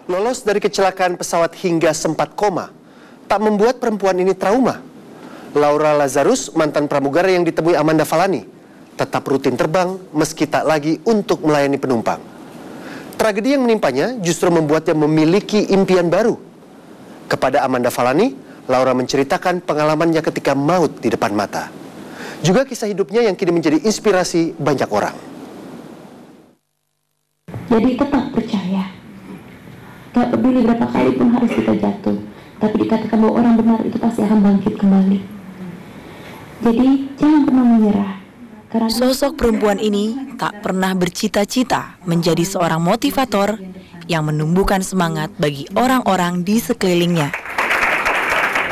Lolos dari kecelakaan pesawat hingga sempat koma, tak membuat perempuan ini trauma. Laura Lazarus, mantan pramugari yang ditemui Amanda Falani, tetap rutin terbang meski tak lagi untuk melayani penumpang. Tragedi yang menimpanya justru membuatnya memiliki impian baru. Kepada Amanda Falani, Laura menceritakan pengalamannya ketika maut di depan mata. Juga kisah hidupnya yang kini menjadi inspirasi banyak orang. Jadi tetap percaya. Gak peduli berapa kali pun harus kita jatuh, tapi dikatakan bahwa orang benar itu pasti akan bangkit kembali. Jadi jangan pernah menyerah. Karena sosok perempuan ini tak pernah bercita-cita menjadi seorang motivator yang menumbuhkan semangat bagi orang-orang di sekelilingnya.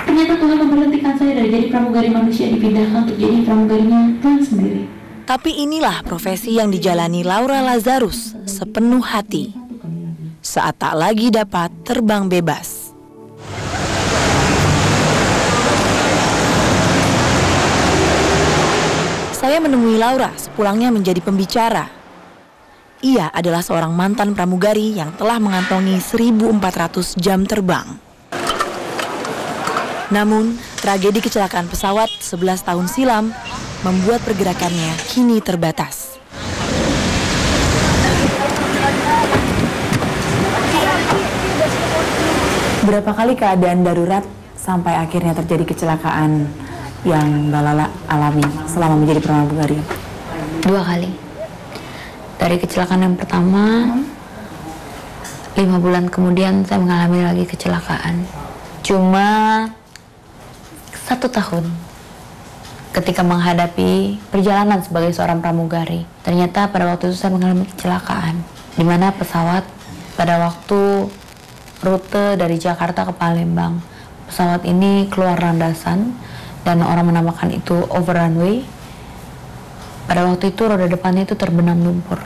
Ternyata Tuhan memberhentikan saya dari jadi pramugari manusia dipindahkan untuk jadi pramugarinya Tuhan sendiri. Tapi inilah profesi yang dijalani Laura Lazarus sepenuh hati saat tak lagi dapat terbang bebas. Saya menemui Laura sepulangnya menjadi pembicara. Ia adalah seorang mantan pramugari yang telah mengantongi 1.400 jam terbang. Namun, tragedi kecelakaan pesawat 11 tahun silam membuat pergerakannya kini terbatas. Berapa kali keadaan darurat sampai akhirnya terjadi kecelakaan yang Mbak Lala alami selama menjadi pramugari? 2 kali. Dari kecelakaan yang pertama, 5 bulan kemudian saya mengalami lagi kecelakaan. Cuma 1 tahun ketika menghadapi perjalanan sebagai seorang pramugari. Ternyata pada waktu itu saya mengalami kecelakaan, di mana pesawat pada waktu rute dari Jakarta ke Palembang, pesawat ini keluar landasan dan orang menamakan itu over runway. Pada waktu itu roda depannya itu terbenam lumpur,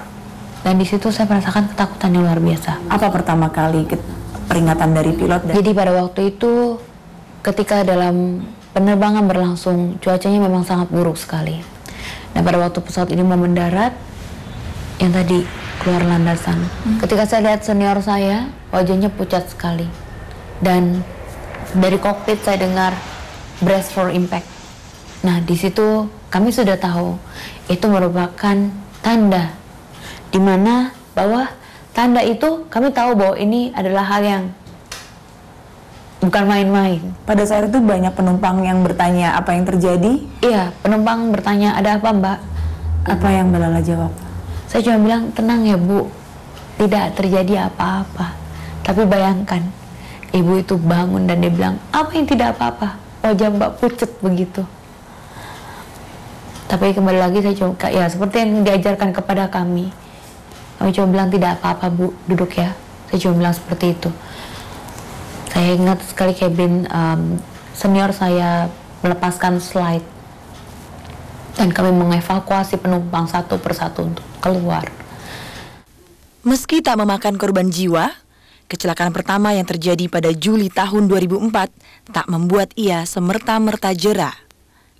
dan di situ saya merasakan ketakutan yang luar biasa. Apa pertama kali peringatan dari pilot? Jadi pada waktu itu ketika dalam penerbangan berlangsung, cuacanya memang sangat buruk sekali. Dan pada waktu pesawat ini mau mendarat, yang tadi keluar landasan. Ketika saya lihat senior saya, wajahnya pucat sekali. Dan dari kokpit saya dengar brace for impact. Nah, di situ kami sudah tahu itu merupakan tanda, di mana bahwa tanda itu kami tahu bahwa ini adalah hal yang bukan main-main. Pada saat itu banyak penumpang yang bertanya apa yang terjadi? Iya, penumpang bertanya, ada apa Mbak? Apa yang Mbak Lala jawab? Saya cuma bilang, tenang ya Bu, tidak terjadi apa-apa. Tapi bayangkan, ibu itu bangun dan dia bilang, apa yang tidak apa-apa? Wajah Mbak pucat begitu. Tapi kembali lagi saya cuma, ya seperti yang diajarkan kepada kami. Kami cuma bilang, tidak apa-apa Bu, duduk ya. Saya cuma bilang seperti itu. Saya ingat sekali kabin senior saya melepaskan slide. Dan kami mengevakuasi penumpang satu persatu untuk keluar. Meski tak memakan korban jiwa, kecelakaan pertama yang terjadi pada Juli tahun 2004 tak membuat ia semerta-merta jera.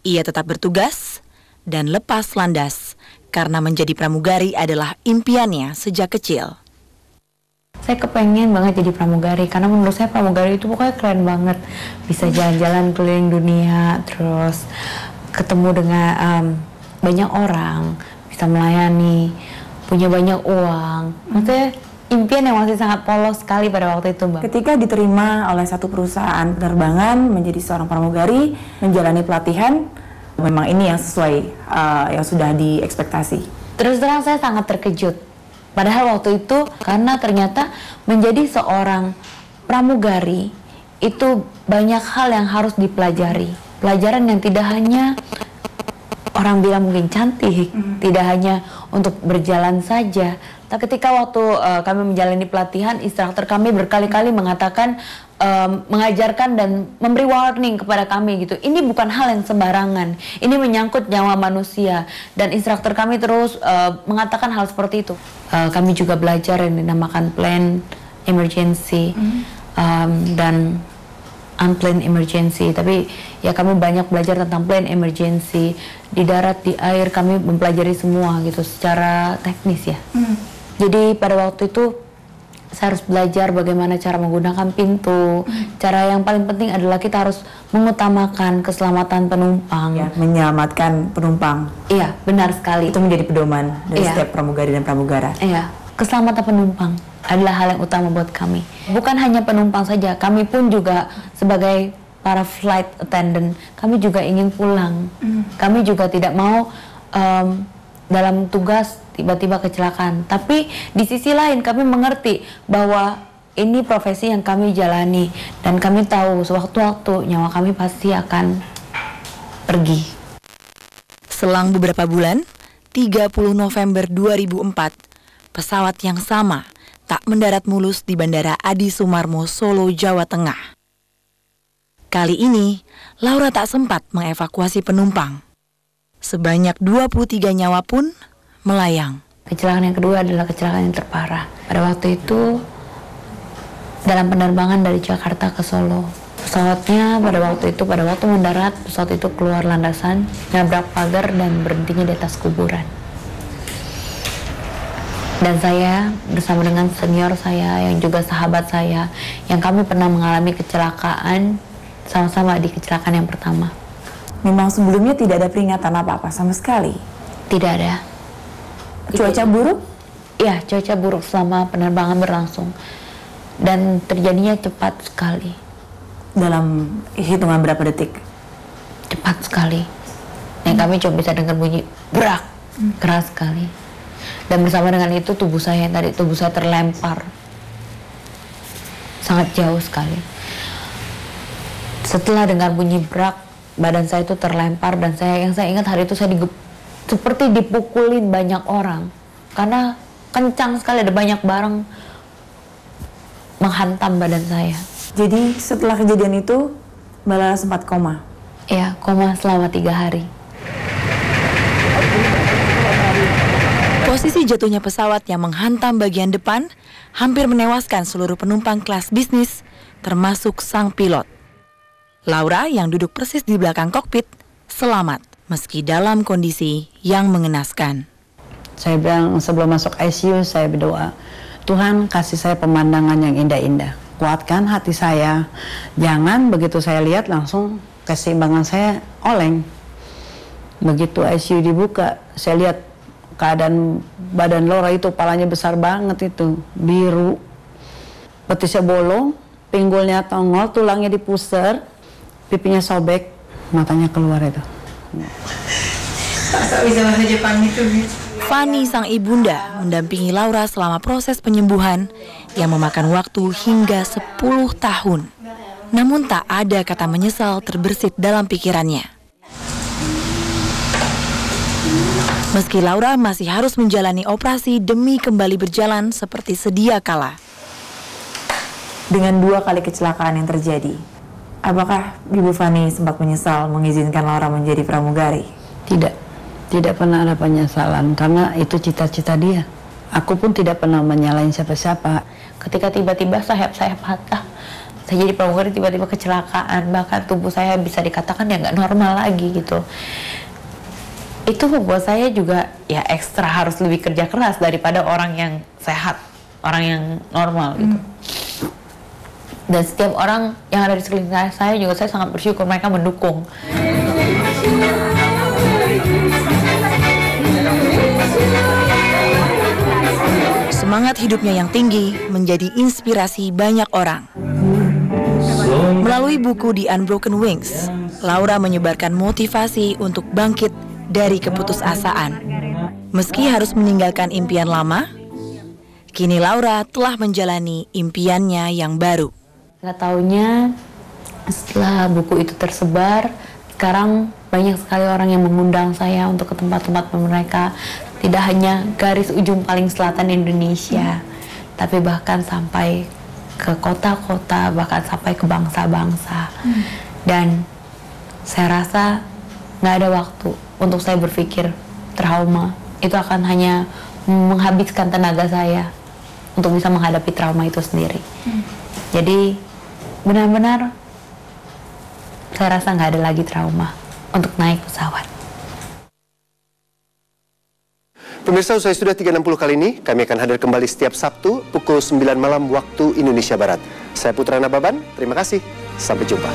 Ia tetap bertugas dan lepas landas karena menjadi pramugari adalah impiannya sejak kecil. Saya kepengen banget jadi pramugari karena menurut saya pramugari itu pokoknya keren banget. Bisa jalan-jalan keliling dunia, terus ketemu dengan banyak orang, bisa melayani, punya banyak uang. Maksudnya impian yang masih sangat polos sekali pada waktu itu, Mbak. Ketika diterima oleh satu perusahaan penerbangan menjadi seorang pramugari, menjalani pelatihan, memang ini yang sesuai yang sudah diekspektasi. Terus terang saya sangat terkejut. Padahal waktu itu karena ternyata menjadi seorang pramugari itu banyak hal yang harus dipelajari. Pelajaran yang tidak hanya orang bilang mungkin cantik, tidak hanya untuk berjalan saja. Tapi ketika waktu kami menjalani pelatihan, instruktur kami berkali-kali mengatakan, mengajarkan dan memberi warning kepada kami gitu. Ini bukan hal yang sembarangan. Ini menyangkut nyawa manusia. Dan instruktur kami terus mengatakan hal seperti itu. Kami juga belajar yang dinamakan plan emergency dan unplanned emergency. Tapi ya kami banyak belajar tentang plan emergency. Di darat, di air kami mempelajari semua gitu secara teknis ya. Jadi pada waktu itu Saya harus belajar bagaimana cara menggunakan pintu. Cara yang paling penting adalah kita harus mengutamakan keselamatan penumpang. Ya, menyelamatkan penumpang. Iya, benar sekali. Itu menjadi pedoman dari Iya. setiap pramugari dan pramugara. Iya, keselamatan penumpang adalah hal yang utama buat kami. Bukan hanya penumpang saja, kami pun juga sebagai para flight attendant, kami juga ingin pulang. Kami juga tidak mau dalam tugas tiba-tiba kecelakaan. Tapi di sisi lain kami mengerti bahwa ini profesi yang kami jalani dan kami tahu sewaktu-waktu nyawa kami pasti akan pergi. Selang beberapa bulan, 30 November 2004, pesawat yang sama tak mendarat mulus di Bandara Adi Sumarmo, Solo, Jawa Tengah. Kali ini, Laura tak sempat mengevakuasi penumpang. Sebanyak 23 nyawa pun melayang. Kecelakaan yang kedua adalah kecelakaan yang terparah. Pada waktu itu, dalam penerbangan dari Jakarta ke Solo, pesawatnya pada waktu mendarat, pesawat itu keluar landasan, nabrak pagar dan berhentinya di atas kuburan. Dan saya bersama dengan senior saya yang juga sahabat saya, yang kami pernah mengalami kecelakaan sama-sama di kecelakaan yang pertama. Memang sebelumnya tidak ada peringatan apa-apa sama sekali. Tidak ada. Cuaca buruk? Iya, cuaca buruk selama penerbangan berlangsung. Dan terjadinya cepat sekali. Dalam hitungan berapa detik? Cepat sekali. Yang kami cuma bisa dengar bunyi berak, keras sekali. Dan bersama dengan itu tubuh saya terlempar sangat jauh sekali. Setelah dengar bunyi berak, badan saya itu terlempar dan yang saya ingat hari itu saya seperti dipukulin banyak orang karena kencang sekali, ada banyak barang menghantam badan saya. Jadi setelah kejadian itu, Mbak Lara sempat koma? Ya, koma selama 3 hari. Posisi jatuhnya pesawat yang menghantam bagian depan hampir menewaskan seluruh penumpang kelas bisnis, termasuk sang pilot. Laura yang duduk persis di belakang kokpit selamat meski dalam kondisi yang mengenaskan. Saya bilang sebelum masuk ICU saya berdoa, Tuhan kasih saya pemandangan yang indah-indah. Kuatkan hati saya, jangan begitu saya lihat langsung keseimbangan saya oleng. Begitu ICU dibuka, saya lihat keadaan badan Laura itu, palanya besar banget itu, biru. Betisnya bolong, pinggulnya tongol, tulangnya dipuser, pipinya sobek, matanya keluar itu. Tak bisa bahasa Jepang itu. Fanny sang ibunda mendampingi Laura selama proses penyembuhan yang memakan waktu hingga 10 tahun. Namun tak ada kata menyesal terbersit dalam pikirannya. Meski Laura masih harus menjalani operasi demi kembali berjalan seperti sedia kala. Dengan 2 kali kecelakaan yang terjadi, apakah Ibu Fanny sempat menyesal mengizinkan Laura menjadi pramugari? Tidak pernah ada penyesalan karena itu cita-cita dia. Aku pun tidak pernah menyalahin siapa-siapa. Ketika tiba-tiba sayap saya patah, saya jadi pramugari, tiba-tiba kecelakaan, bahkan tubuh saya bisa dikatakan ya nggak normal lagi gitu. Itu membuat saya juga ya ekstra harus lebih kerja keras daripada orang yang sehat, orang yang normal gitu. Dan setiap orang yang ada di sekeliling saya juga saya sangat bersyukur mereka mendukung. Semangat hidupnya yang tinggi menjadi inspirasi banyak orang. Melalui buku The Unbroken Wings, Laura menyebarkan motivasi untuk bangkit dari keputusasaan. Meski harus meninggalkan impian lama, kini Laura telah menjalani impiannya yang baru. Nggak taunya setelah buku itu tersebar, sekarang banyak sekali orang yang mengundang saya untuk ke tempat-tempat mereka. Tidak hanya garis ujung paling selatan Indonesia, tapi bahkan sampai ke kota-kota, bahkan sampai ke bangsa-bangsa. Dan saya rasa nggak ada waktu untuk saya berpikir trauma. Itu akan hanya menghabiskan tenaga saya untuk bisa menghadapi trauma itu sendiri. Jadi benar-benar saya rasa nggak ada lagi trauma untuk naik pesawat. Pemirsa, usai sudah 360 kali ini, kami akan hadir kembali setiap Sabtu pukul 9 malam waktu Indonesia Barat. Saya Putra Nababan, terima kasih. Sampai jumpa.